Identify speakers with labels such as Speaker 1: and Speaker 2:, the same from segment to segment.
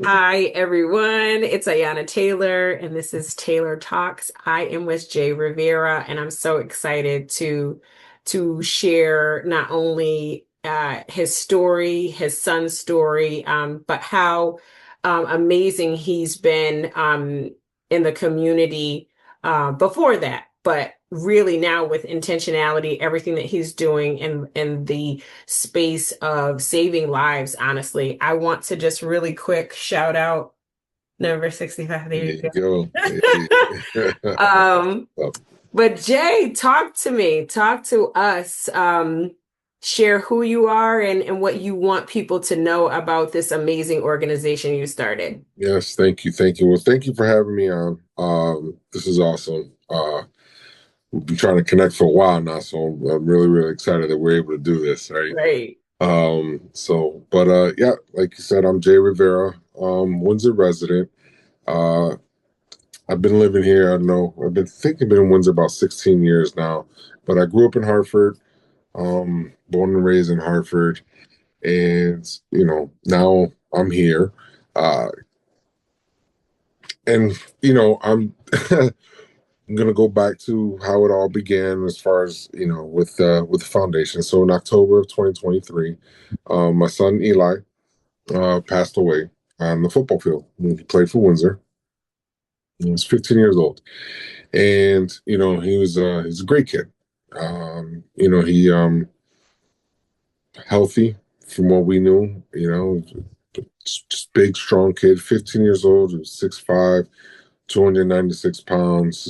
Speaker 1: Hi, everyone. It's Ayana Taylor, and this is Taylor Talks. I am with Jay Rivera, and I'm so excited to share not only his story, his son's story, but how amazing he's been in the community before that. But really now with intentionality, everything that he's doing in the space of saving lives, honestly. I want to just really quick shout out number 65. There
Speaker 2: There
Speaker 1: you
Speaker 2: you go. Hey.
Speaker 1: go.
Speaker 2: Well,
Speaker 1: But Jay, talk to me, talk to us. Share who you are and what you want people to know about this amazing organization you started.
Speaker 2: yes, thank you. Thank you. Well, thank you for having me on. This is awesome. We've been trying to connect for a while now, so I'm really, really excited that we're able to do this, right?
Speaker 1: Right.
Speaker 2: Yeah, like you said, I'm Jay Rivera, Windsor resident. Uh, I've been living here, I don't know, I've been in Windsor about 16 years now, but I grew up in Hartford, born and raised in Hartford. And now I'm here, uh and I'm I'm gonna go back to how it all began as far as with the foundation. So in October of 2023, my son Eli passed away on the football field. He played for Windsor. He was 15 years old, and he's a great kid. He healthy from what we knew. Just big, strong kid, 15 years old, he was 6'5", 296 pounds,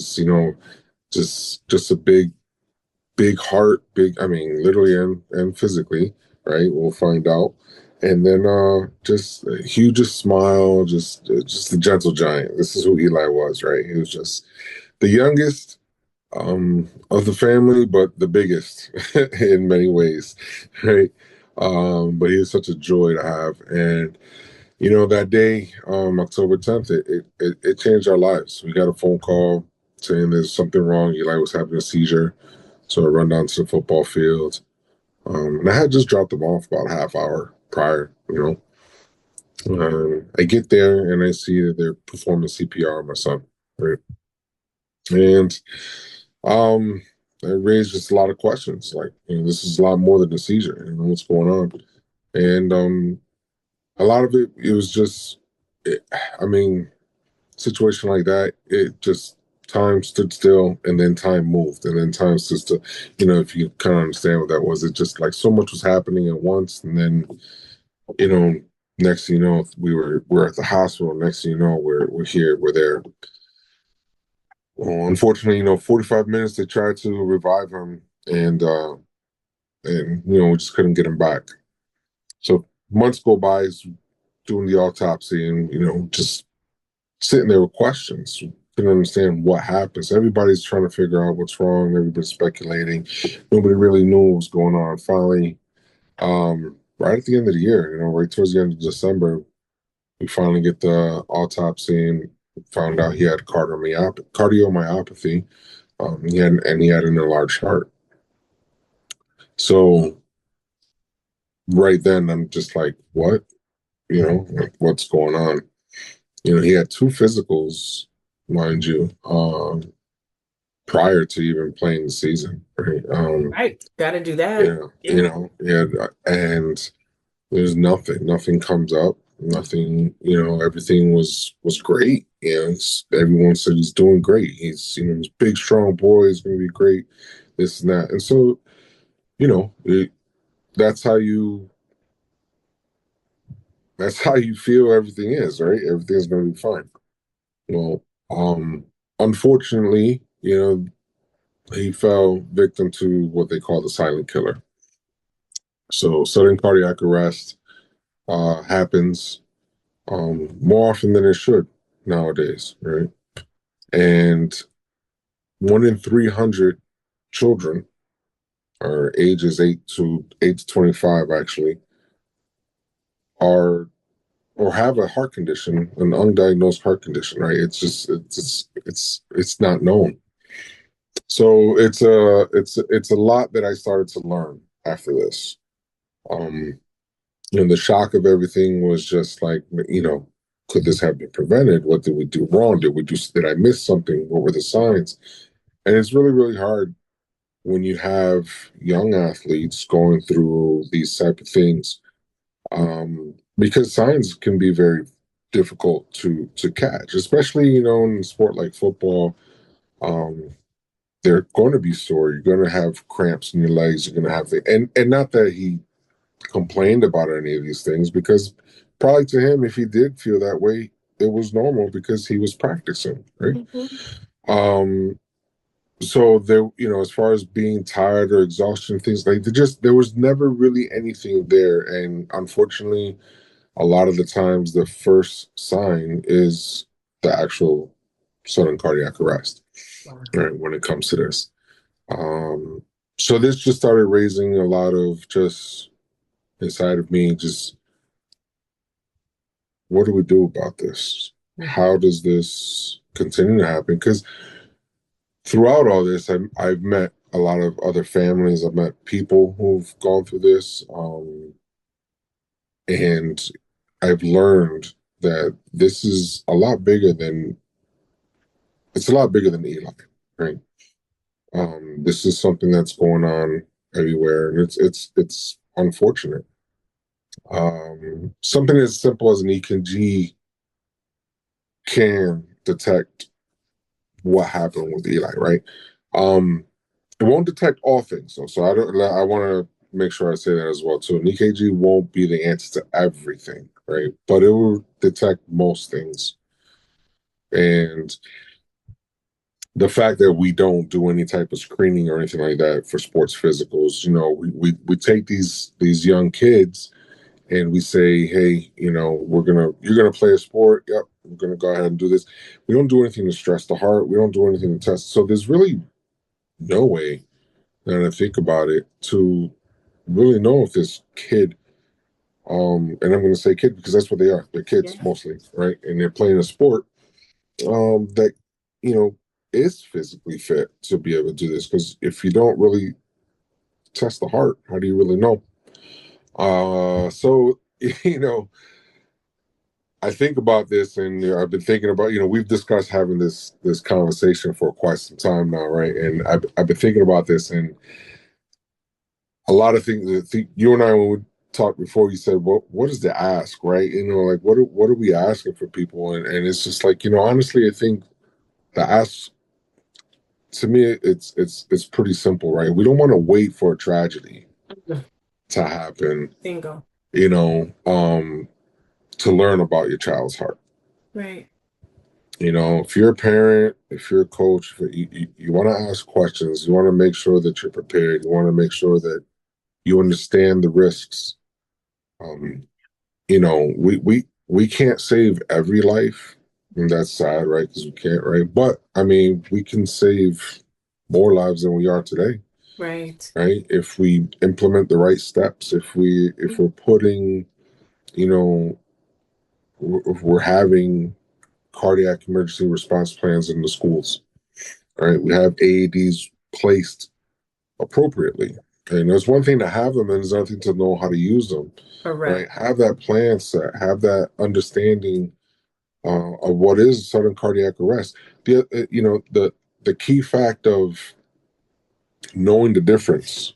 Speaker 2: just a big heart, I mean, literally and physically, right? We'll find out. And then just a hugest smile, just a gentle giant. This is who Eli was, right? He was just the youngest of the family, but the biggest in many ways, right? But he was such a joy to have. And that day, October 10th, it changed our lives. We got a phone call saying there's something wrong. Eli was having a seizure. So I run down to the football field. And I had just dropped him off about a half hour prior. I get there and I see that they're performing CPR on my son. Right. And um, it raised just a lot of questions. Like, this is a lot more than a seizure. What's going on? And a lot of it was just, it, I mean, situation like that, it just time stood still and then time moved and then time stood still. If you kind of understand what that was, it just like so much was happening at once, and then you know, next thing you know, we're at the hospital. Next thing you know, we're here, we're there. Well, unfortunately, 45 minutes they tried to revive him, and we just couldn't get him back. So months go by, doing the autopsy, and just sitting there with questions. Couldn't understand what happened. So everybody's trying to figure out what's wrong. Everybody's speculating. Nobody really knew what was going on. Finally, right at the end of the year, right towards the end of December, we finally get the autopsy and found out he had cardiomyopathy. He had an enlarged heart. So right then, I'm just like, what? Like, what's going on? He had two physicals, mind you, prior to even playing the season, right?
Speaker 1: Right. Got to do that.
Speaker 2: Yeah,
Speaker 1: Yeah.
Speaker 2: and there's nothing comes up, nothing, everything was great. Everyone said he's doing great. He's big, strong boy. He's going to be great. This and that, and so you know, it, that's how you that's how you feel everything is, right? Everything's going to be fine. Well, unfortunately, he fell victim to what they call the silent killer. So sudden cardiac arrest happens more often than it should nowadays, right? And 1 in 300 children, or ages 8 to 25, actually, are or have a heart condition, an undiagnosed heart condition, right? It's not known. So it's a lot that I started to learn after this. And the shock of everything was just like, could this have been prevented? What did we do wrong? Did I miss something? What were the signs? And it's really, really hard when you have young athletes going through these type of things, because signs can be very difficult to catch, especially in a sport like football. Um, they're going to be sore. You're going to have cramps in your legs. You're going to have and not that he complained about any of these things, because probably to him, if he did feel that way, it was normal because he was practicing, right?
Speaker 1: Mhm.
Speaker 2: Um, so there, as far as being tired or exhaustion, things like there was never really anything there, and unfortunately, a lot of the times the first sign is the actual sudden cardiac arrest,
Speaker 1: Wow.
Speaker 2: right? When it comes to this, um, so this just started raising a lot of just inside of me, just what do we do about this?
Speaker 1: Mhm.
Speaker 2: How does this continue to happen? Because throughout all this, I've met a lot of other families. I've met people who've gone through this, and I've learned that this is a lot bigger than it's a lot bigger than Eli, right? This is something that's going on everywhere, and it's unfortunate. Something as simple as an EKG can detect what happened with Eli, right? Um, it won't detect all things, though. So I don't. I want to make sure I say that as well too. An EKG won't be the answer to everything, right? But it will detect most things. And the fact that we don't do any type of screening or anything like that for sports physicals, we take these young kids and we say, hey, you're gonna play a sport. Yep, we're gonna go ahead and do this. We don't do anything to stress the heart. We don't do anything to test. So there's really no way, now that I think about it, to really know if this kid, and I'm going to say kid because that's what they are. They're kids
Speaker 1: Yeah.
Speaker 2: mostly, right? And they're playing a sport that you know is physically fit to be able to do this. Because if you don't really test the heart, how do you really know? So you know, I think about this, and I've been thinking about, we've discussed having this conversation for quite some time now, right? And I've been thinking about this, and a lot of things. I think you and I, when we talked before, you said, what is the ask, right? Like what are we asking for people? And it's just like, honestly, I think the ask, to me, it's pretty simple, right? We don't want to wait for a tragedy
Speaker 1: Mhm.
Speaker 2: to happen,
Speaker 1: Bingo.
Speaker 2: you know, um, to learn about your child's heart.
Speaker 1: Right.
Speaker 2: If you're a parent, if you're a coach, if you want to ask questions, you want to make sure that you're prepared, you want to make sure that you understand the risks. Um, we can't save every life, and that's sad, right? Because we can't, right? But I mean, we can save more lives than we are today,
Speaker 1: Right.
Speaker 2: right? If we implement the right steps, if we're putting, you know, if we're having cardiac emergency response plans in the schools, right? We have AEDs placed appropriately. And there's one thing to have them, and there's another thing to know how to use them, right?
Speaker 1: Correct.
Speaker 2: Have that plan set, have that understanding of what is sudden cardiac arrest. The key fact of knowing the difference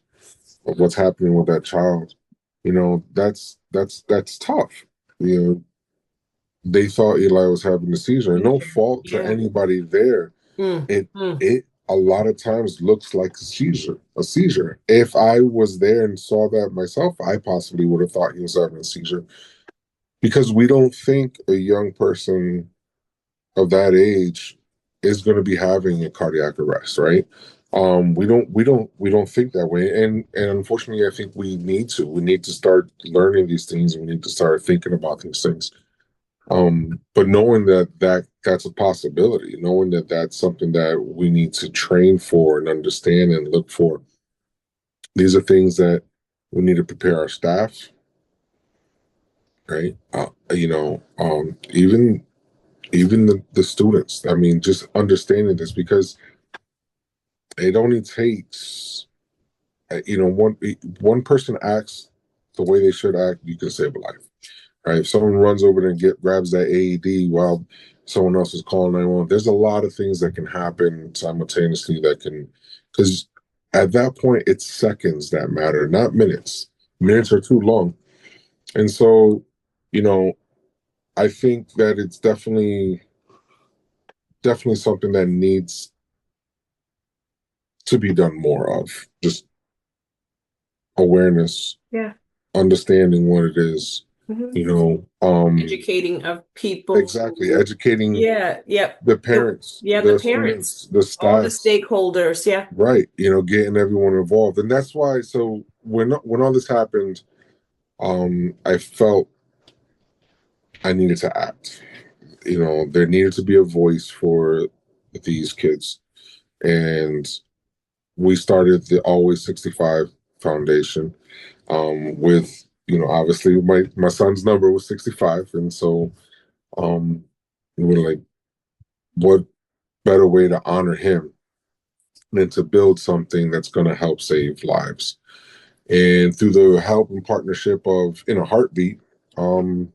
Speaker 2: of what's happening with that child, that's tough. You know, they thought Eli was having a seizure, and no fault to
Speaker 1: Yeah.
Speaker 2: anybody there.
Speaker 1: Mm,
Speaker 2: It
Speaker 1: mm.
Speaker 2: it a lot of times looks like a seizure. A seizure. If I was there and saw that myself, I possibly would have thought he was having a seizure, because we don't think a young person of that age is going to be having a cardiac arrest, right? We don't think that way, and unfortunately, I think we need to start learning these things, and we need to start thinking about these things. But knowing that's a possibility, knowing that that's something that we need to train for and understand and look for. These are things that we need to prepare our staff, right? Even the students. I mean, just understanding this, because it only takes, one person acts the way they should act, you can save a life, right? If someone runs over there and grabs that AED while someone else is calling 911, there's a lot of things that can happen simultaneously that can, because at that point, it's seconds that matter, not minutes.
Speaker 1: Right.
Speaker 2: Minutes are too long. And so, you know, I think that it's definitely something that needs to be done more of. Just awareness,
Speaker 1: Yeah.
Speaker 2: understanding what it is,
Speaker 1: Hmm.
Speaker 2: you know,
Speaker 1: Educating of
Speaker 2: exactly
Speaker 1: people.
Speaker 2: educating
Speaker 1: Yeah. Yep.
Speaker 2: the parents,
Speaker 1: Yeah, the
Speaker 2: the
Speaker 1: parents,
Speaker 2: students, the
Speaker 1: all the
Speaker 2: staffs,
Speaker 1: stakeholders. Yeah.
Speaker 2: right? Getting everyone involved. And that's why, so when all this happened, I felt I needed to act. There needed to be a voice for these kids. And we started the Always 65 Foundation, with, obviously my son's number was 65. And so, um, we were like, what better way to honor him than to build something that's going to help save lives? And through the help and partnership of In a Heartbeat, um,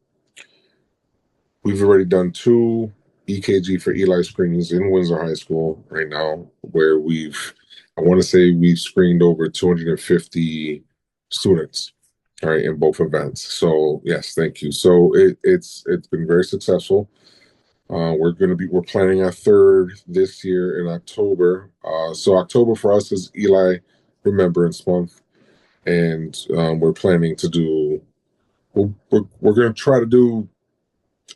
Speaker 2: we've already done two EKG for Eli screenings in Windsor High School right now, where I want to say we've screened over 250 students, all right, in both events. So yes, thank you. So it's been very successful. We're planning our third this year in October. So October for us is Eli Remembrance Month, and we're planning to do. We're going to try to do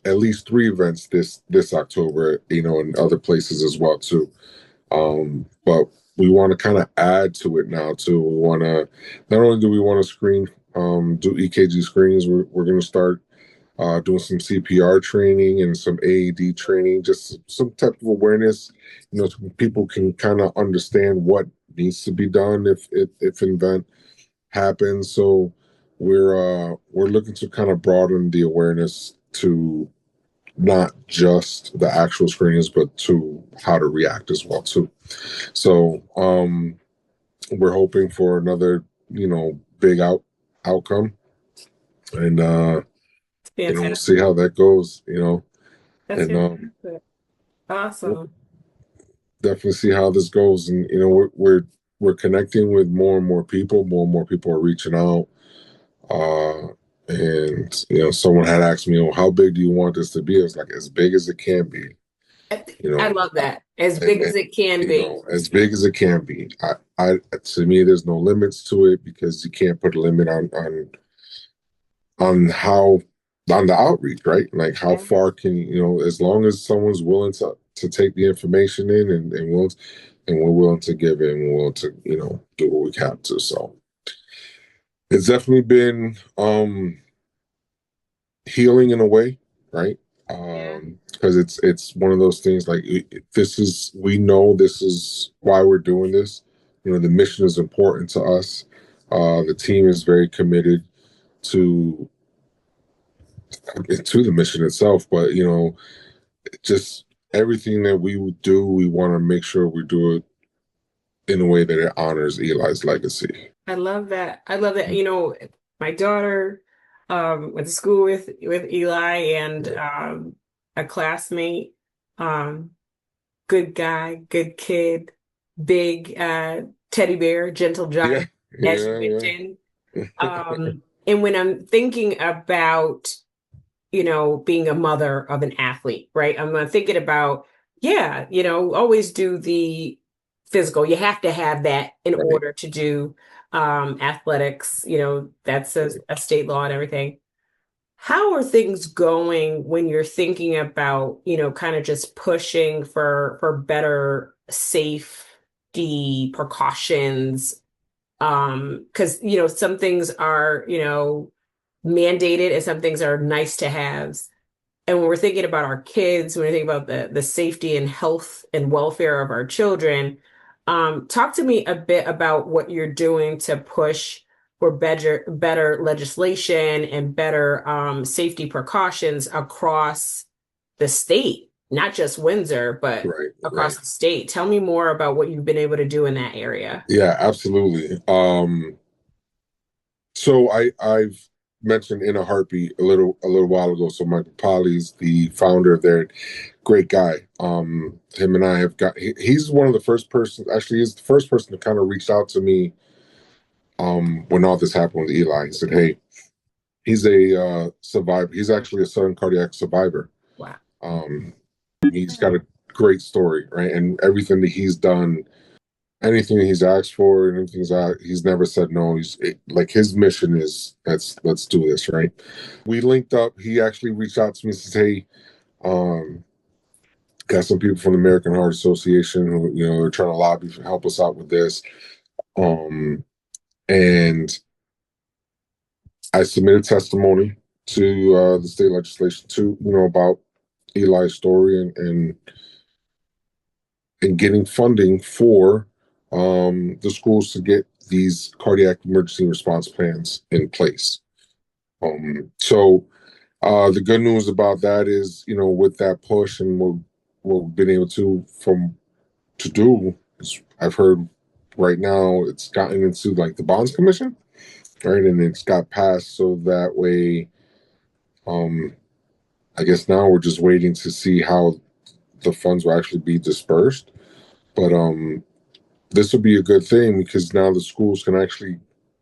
Speaker 2: at least three events this October, in other places as well too. But we want to kind of add to it now too. We want to not only do we want to do EKG screenings. We're going to start doing some CPR training and some AED training, just some type of awareness, so people can kind of understand what needs to be done if an event happens. So we're looking to kind of broaden the awareness to not just the actual screenings, but to how to react as well too. So we're hoping for another, big outcome, and we'll
Speaker 1: Fantastic.
Speaker 2: see how that goes.
Speaker 1: That's
Speaker 2: And
Speaker 1: fantastic.
Speaker 2: we'll
Speaker 1: Awesome.
Speaker 2: definitely see how this goes. And we're connecting with more and more people. More and more people are reaching out. Uh, and someone had asked me, "Oh, how big do you want this to be?" I was like, "As big as it can be." You
Speaker 1: I
Speaker 2: know,
Speaker 1: love that. As
Speaker 2: and,
Speaker 1: big as it can be.
Speaker 2: as big as it can be. To me, there's no limits to it because you can't put a limit on how on the outreach, right? Like how
Speaker 1: Yeah.
Speaker 2: far can as long as someone's willing to take the information in and we're willing to give it and we're willing to do what we have to. So it's definitely been healing in a way, right?
Speaker 1: Yeah.
Speaker 2: Because it's one of those things like this is we know this is why we're doing this. The mission is important to us. The team is very committed to the mission itself, but just everything that we would do, we want to make sure we do it in a way that it honors Eli's legacy.
Speaker 1: I love that. I love that. My daughter went to school with Eli and
Speaker 2: Yeah,
Speaker 1: a classmate, um, good guy, good kid, big teddy bear, gentle
Speaker 2: yeah,
Speaker 1: giant, as you
Speaker 2: yeah,
Speaker 1: mentioned.
Speaker 2: yeah.
Speaker 1: And when I'm thinking about being a mother of an athlete, right? I'm thinking about, yeah, always do the physical. You have to have that in
Speaker 2: Right,
Speaker 1: order to do athletics. That's
Speaker 2: right.
Speaker 1: a state law and everything. How are things going when you're thinking about, kind of just pushing for better safety precautions? Because, some things are, mandated and some things are nice to haves. And when we're thinking about our kids, when we think about the safety and health and welfare of our children, talk to me a bit about what you're doing to push for better legislation and better safety precautions across the state, not just Windsor, but
Speaker 2: Right,
Speaker 1: across
Speaker 2: right.
Speaker 1: the state. Tell me more about what you've been able to do in that area.
Speaker 2: Yeah, absolutely. So I've mentioned In a Heartbeat a little while ago. So Michael Polly's the founder of there, great guy. Him and I have got. He's one of the first persons. Actually, he's the first person to kind of reach out to me when all this happened with Eli. He said, "Hey, he's a survivor. He's actually a sudden cardiac survivor.
Speaker 1: Wow.
Speaker 2: Um, he's got a great story, right? And everything that he's done, anything he's asked for, and anything he's never said no. Like his mission is let's do this, right? We linked up. He actually reached out to me and says, "Hey, um, got some people from the American Heart Association who are trying to lobby to help us out with this." Um, and I submitted testimony to the state legislation to about Eli's story and getting funding for the schools to get these cardiac emergency response plans in place. So the good news about that is, with that push and what we've been able to do is I've heard right now it's gotten into like the bonds commission, right? And it's got passed so that way, um, I guess now we're just waiting to see how the funds will actually be dispersed. But this will be a good thing because now the schools can actually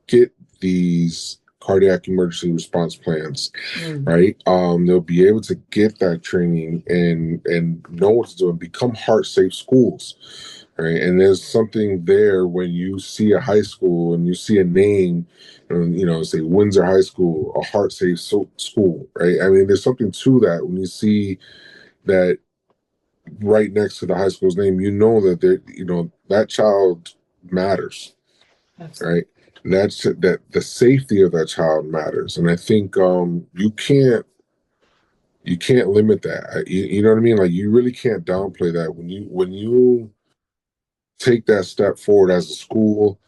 Speaker 2: get these cardiac emergency response plans,
Speaker 1: Mm.
Speaker 2: right? They'll be able to get that training and know what to do and become heart safe schools, right? And there's something there when you see a high school and you see a name, and say Windsor High School, a heart safe school, right? I mean, there's something to that when you see that right next to the high school's name, that that child matters,
Speaker 1: Absolutely.
Speaker 2: right? And that the safety of that child matters, and I think you can't limit that. You know what I mean? Like you really can't downplay that when you take that step forward as a school,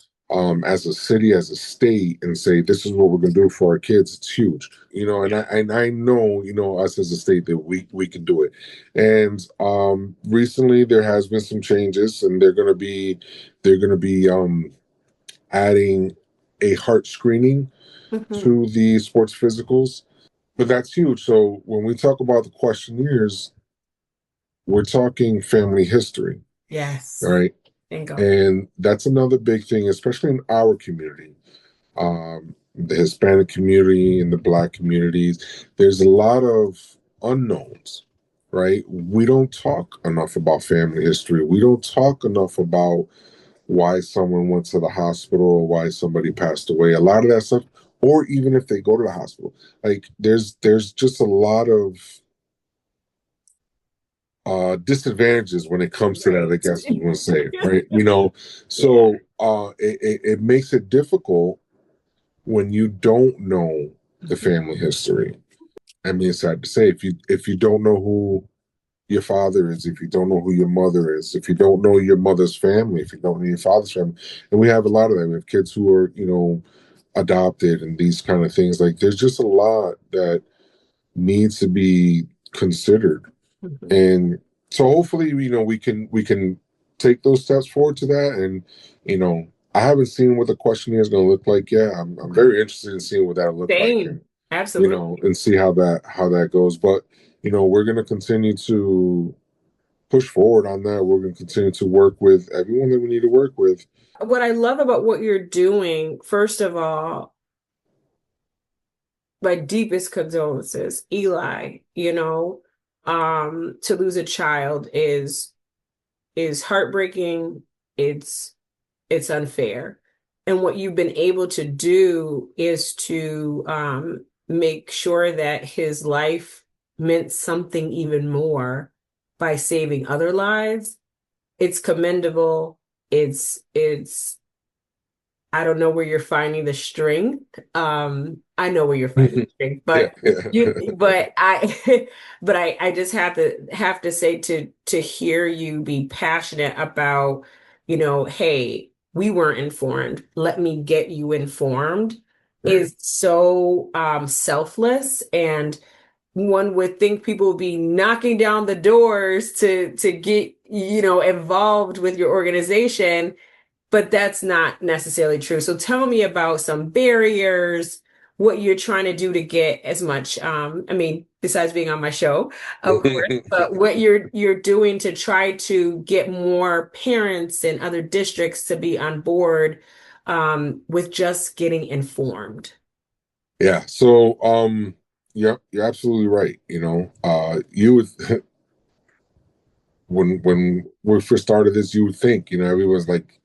Speaker 2: as a city, as a state, and say this is what we're going to do for our kids. It's huge, and I know, us as a state that we can do it. And recently there has been some changes, and they're going to be adding a heart screening
Speaker 1: Mhm.
Speaker 2: to the sports physicals. But that's huge. So when we talk about the questionnaires, we're talking family history,
Speaker 1: Yes.
Speaker 2: right?
Speaker 1: Bingo.
Speaker 2: And that's another big thing, especially in our community, the Hispanic community and the Black communities. There's a lot of unknowns, right? We don't talk enough about family history. We don't talk enough about why someone went to the hospital, why somebody passed away, a lot of that stuff, or even if they go to the hospital. Like there's just a lot of disadvantages when it comes to that, I
Speaker 1: Right.
Speaker 2: guess we want to say, right?
Speaker 1: Yeah.
Speaker 2: So it makes it difficult when you don't know the
Speaker 1: Mhm.
Speaker 2: family history. I mean, it's sad to say, if you don't know who your father is, if you don't know who your mother is, if you don't know your mother's family, if you don't know your father's family, and we have a lot of that. We have kids who are, adopted and these kind of things. Like there's just a lot that needs to be considered.
Speaker 1: Mhm.
Speaker 2: And so hopefully, we can take those steps forward to that. And I haven't seen what the questionnaire is going to look like yet. I'm
Speaker 1: Okay.
Speaker 2: very interested in seeing what that look like, and
Speaker 1: Same. Absolutely.
Speaker 2: and see how that goes. But we're going to continue to push forward on that. We're going to continue to work with everyone that we need to work with.
Speaker 1: What I love about what you're doing, first of all, my deepest condolences, Eli, to lose a child is heartbreaking. It's it's unfair. And what you've been able to do is to make sure that his life meant something even more by saving other lives. It's commendable. It's I don't know where you're finding the strength. I know where you're finding the strength,
Speaker 2: Yeah,
Speaker 1: but
Speaker 2: yeah.
Speaker 1: but I, but I just have to say to hear you be passionate about, hey, we weren't informed. Let me get you informed
Speaker 2: Right.
Speaker 1: is so selfless, and one would think people would be knocking down the doors to get, involved with your organization, but that's not necessarily true. So tell me about some barriers. what you're trying to do to get as much, I mean, besides being on my show, of course, but what you're doing to try to get more parents in other districts to be on board with just getting informed.
Speaker 2: Yeah. So, yeah, you're absolutely right. You would when we first started this, you would think, everyone's like,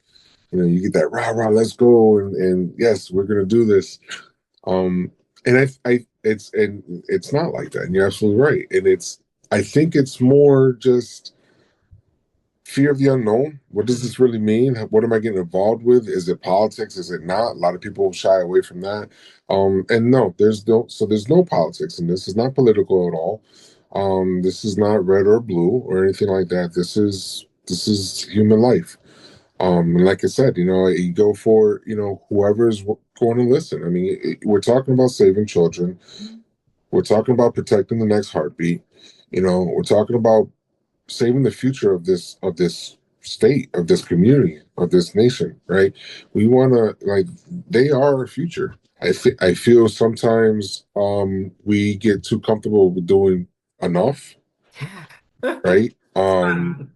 Speaker 2: you get that rah rah, let's go, and yes, we're gonna do this. Um, and it's not like that. And you're absolutely right. And I think it's more just fear of the unknown. What does this really mean? What am I getting involved with? Is it politics? Is it not? A lot of people shy away from that. And no, there's no politics in this. It's not political at all. This is not red or blue or anything like that. This is human life. And like I said, you go for whoever's going to listen. I mean, we're talking about saving children. We're talking about protecting the next heartbeat. We're talking about saving the future of this state, of this community, of this nation, right? We want to, like, they are our future. I feel sometimes we get too comfortable with doing enough, right? And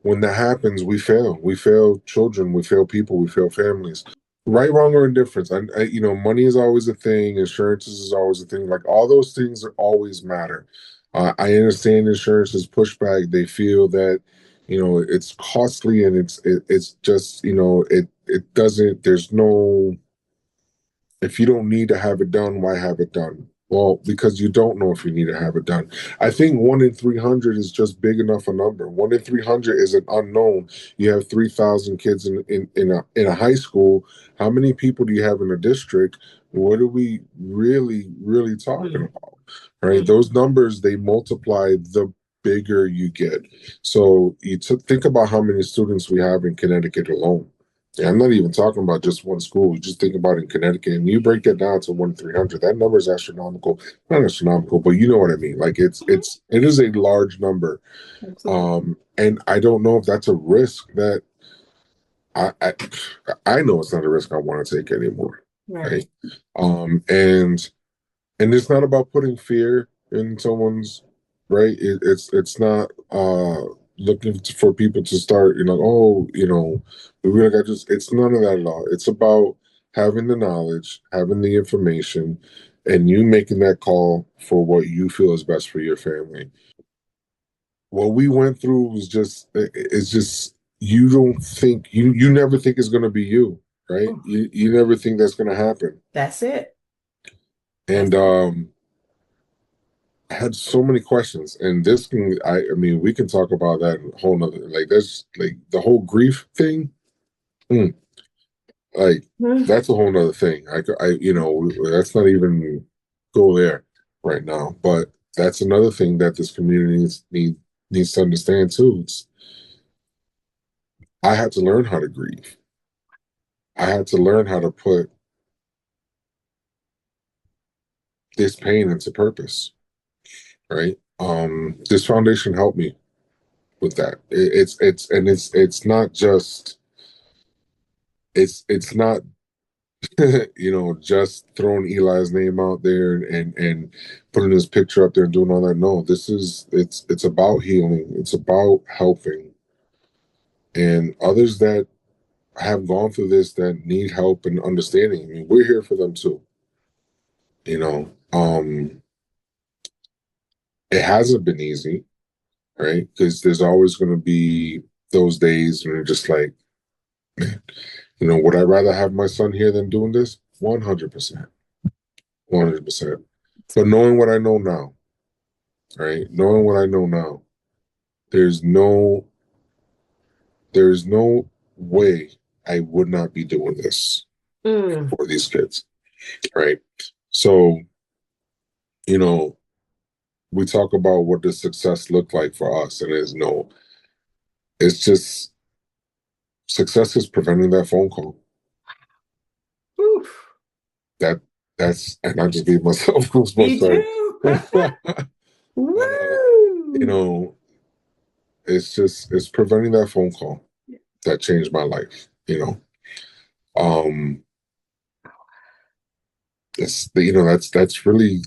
Speaker 2: when that happens, we fail. We fail children. We fail people. We fail families. Right, wrong, or indifference. Money is always a thing. Insurances is always a thing. Like, all those things always matter. I understand insurance is pushback. They feel that, it's costly, and it's just, it doesn't. There's no, if you don't need to have it done, why have it done? Well, because you don't know if you need to have it done. I think 1 in 300 is just big enough a number. 1 in 300 is an unknown. You have 3,000 kids in a high school. How many people do you have in a district? What are we really, really talking
Speaker 1: Mm,
Speaker 2: about? Right?
Speaker 1: mm,
Speaker 2: Those numbers, they multiply the bigger you get. So think about how many students we have in Connecticut alone. Yeah, I'm not even talking about just one school. You just think about in Connecticut, and you break that down to 1 in 300. That number is astronomical. Not astronomical, but you know what I mean. Like,
Speaker 1: mhm.
Speaker 2: it is a large number.
Speaker 1: Absolutely.
Speaker 2: And I don't know if that's a risk that I I, I know it's not a risk I want to take anymore.
Speaker 1: Right.
Speaker 2: Right. And it's not about putting fear in someone's, right. It's not looking for people to start, oh, we really got just, it's none of that at all. It's about having the knowledge, having the information, and you making that call for what you feel is best for your family. What we went through was just, it's just, you don't think, you never think it's going to be you, right?
Speaker 1: Oh,
Speaker 2: You never think that's going to happen.
Speaker 1: that's it. That's
Speaker 2: And I had so many questions, and this can, I mean, we can talk about that in a whole nother, like, there's like the whole grief thing. mm, like,
Speaker 1: it.
Speaker 2: that's a whole nother thing. That's not even go there right now, but that's another thing that this community needs to understand too. I had to learn how to grieve. I had to learn how to put this pain into purpose, right? This foundation helped me with that. It's not just, it's not just throwing Eli's name out there and putting his picture up there and doing all that. No, it's about healing. It's about helping, and others that have gone through this that need help and understanding. I mean, we're here for them too. You know, it hasn't been easy, right? Because there's always going to be those days when you're just like, would I rather have my son here than doing this? 100%. 100%. But knowing what I know now, right? Knowing what I know now, there's no there's no way I would not be doing this
Speaker 1: Mm,
Speaker 2: for these kids, right? So, you know, we talk about what does success look like for us, and there's no, it's just, success is preventing that phone call.
Speaker 1: oof.
Speaker 2: That and I just gave myself goosebumps,
Speaker 1: You
Speaker 2: sorry.
Speaker 1: do.
Speaker 2: But you
Speaker 1: Woo!
Speaker 2: know, it's preventing that phone call that changed my life. Um It's you know that's really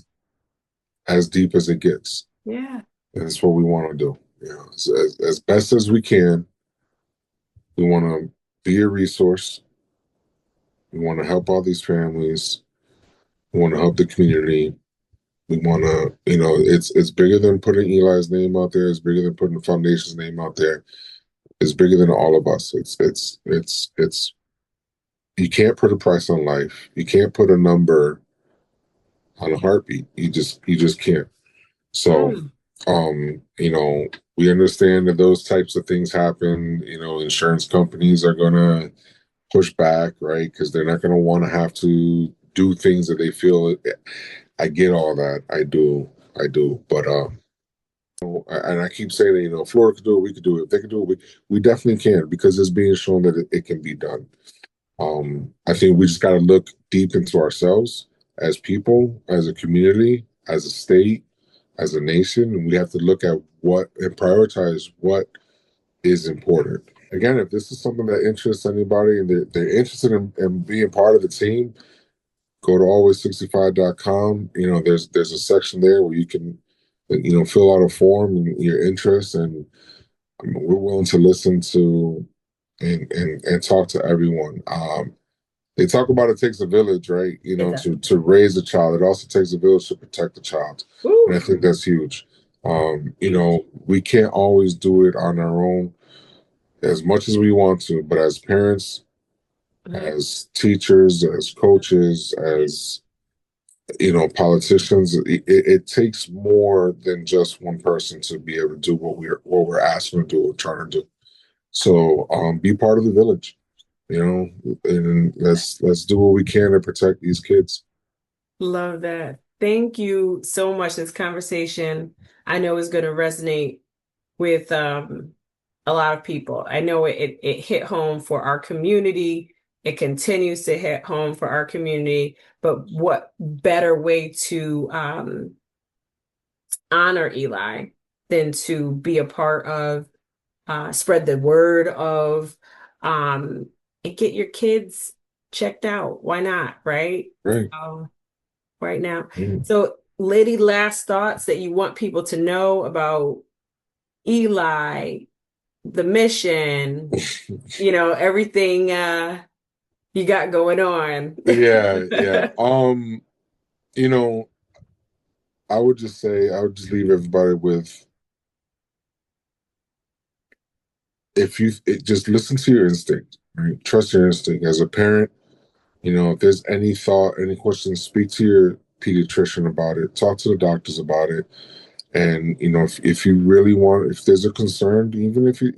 Speaker 2: as deep as it gets,
Speaker 1: Yeah.
Speaker 2: and it's what we want to do. You know, as best as we can, we want to be a resource. We want to help all these families. We want to help the community. We want to, it's bigger than putting Eli's name out there. It's bigger than putting the foundation's name out there. It's bigger than all of us. It's. You can't put a price on life. You can't put a number on a heartbeat. You just can't. So,
Speaker 1: Mm.
Speaker 2: we understand that those types of things happen. Insurance companies are gonna push back, right? Because they're not gonna want to have to do things that they feel. I get all that. I do. But and I keep saying that, Florida could do it, we could do it. If they could do it, we definitely can, because it's being shown that it can be done. I think we just got to look deep into ourselves as people, as a community, as a state, as a nation, and we have to look at what and prioritize what is important. Again, if this is something that interests anybody and they're interested in being part of the team, go to always65.com. There's a section there where you can, fill out a form and your interest, and I mean, we're willing to listen to and talk to everyone. They talk about it takes a village, right?
Speaker 1: It does.
Speaker 2: To raise a child. It also takes a village to protect the child, and
Speaker 1: Ooh,
Speaker 2: I think that's huge.
Speaker 1: huge.
Speaker 2: We can't always do it on our own as much as we want to, but as parents,
Speaker 1: Mhm.
Speaker 2: as teachers, as coaches, as politicians, it takes more than just one person to be able to do what we're asking to do or trying to do. So, be part of the village, and let's do what we can to protect these kids.
Speaker 1: Love that. Thank you so much. This conversation I know is going to resonate with a lot of people. I know it hit home for our community. It continues to hit home for our community. But what better way to honor Eli than to be a part of, spread the word of, um, and get your kids checked out. Why not, right?
Speaker 2: Right.
Speaker 1: So, right now.
Speaker 2: Mm.
Speaker 1: So, Lady, last thoughts that you want people to know about Eli, the mission, everything you got going on.
Speaker 2: Yeah, yeah. You know, I would just leave everybody with, just listen to your instinct, right? Trust your instinct as a parent. If there's any thought, any questions, speak to your pediatrician about it. Talk to the doctors about it. And if you really want, if there's a concern, even if you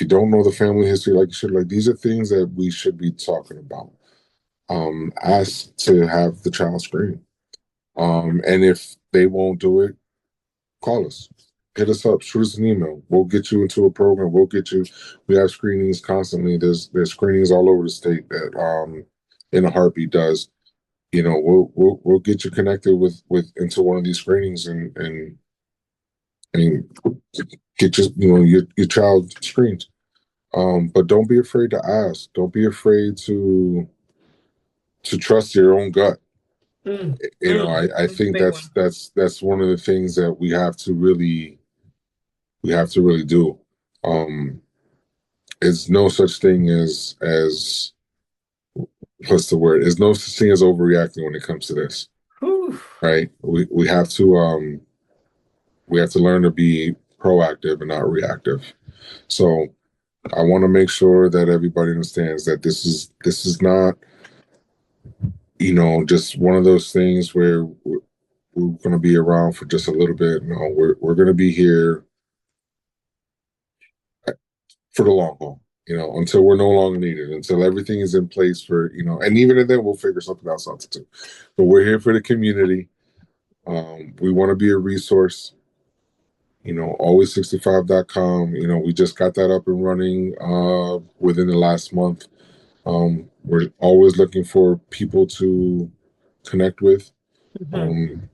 Speaker 2: don't know the family history like you should, like, these are things that we should be talking about. Ask to have the child screened. And if they won't do it, call us, hit us up, shoot us an email. We'll get you into a program. We'll get you. We have screenings constantly. There's screenings all over the state that In a Heartbeat does. We'll get you connected with into one of these screenings, and get your child screened. But don't be afraid to ask. Don't be afraid to trust your own gut. I
Speaker 1: That's a
Speaker 2: think
Speaker 1: big
Speaker 2: that's
Speaker 1: one.
Speaker 2: that's one of the things that we have to really do. Um, it's no such thing as what's the word? There's no such thing as overreacting when it comes to this,
Speaker 1: Whew.
Speaker 2: right? We have to learn to be proactive and not reactive. So I want to make sure that everybody understands that this is not just one of those things where we're going to be around for just a little bit. No, we're going to be here for the long haul. Until we're no longer needed, until everything is in place and even then we'll figure something else out too. But we're here for the community. We want to be a resource. Always65.com. We just got that up and running within the last month. We're always looking for people to connect with.
Speaker 1: Mhm.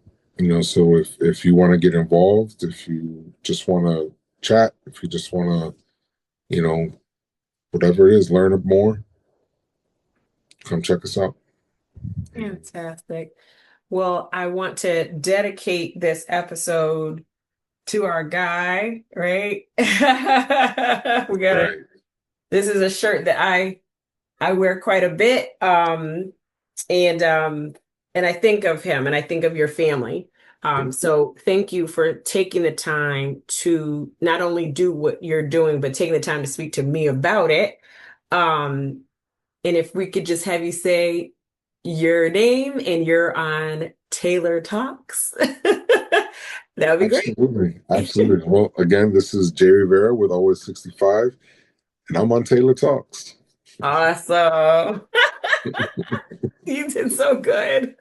Speaker 2: So if you want to get involved, if you just want to chat, if you just want to, whatever it is, learn more, come check us out.
Speaker 1: Fantastic. Well, I want to dedicate this episode to our guy, right? We gotta,
Speaker 2: Right.
Speaker 1: this is a shirt that I wear quite a bit. And and I think of him and I think of your family. So thank you for taking the time to not only do what you're doing, but taking the time to speak to me about it. Um, and if we could just have you say your name and you're on Taylor Talks, that would be great.
Speaker 2: Absolutely. Absolutely. Well, again, this is Jay Rivera with Always 65, and I'm on Taylor Talks.
Speaker 1: Awesome. You did so good.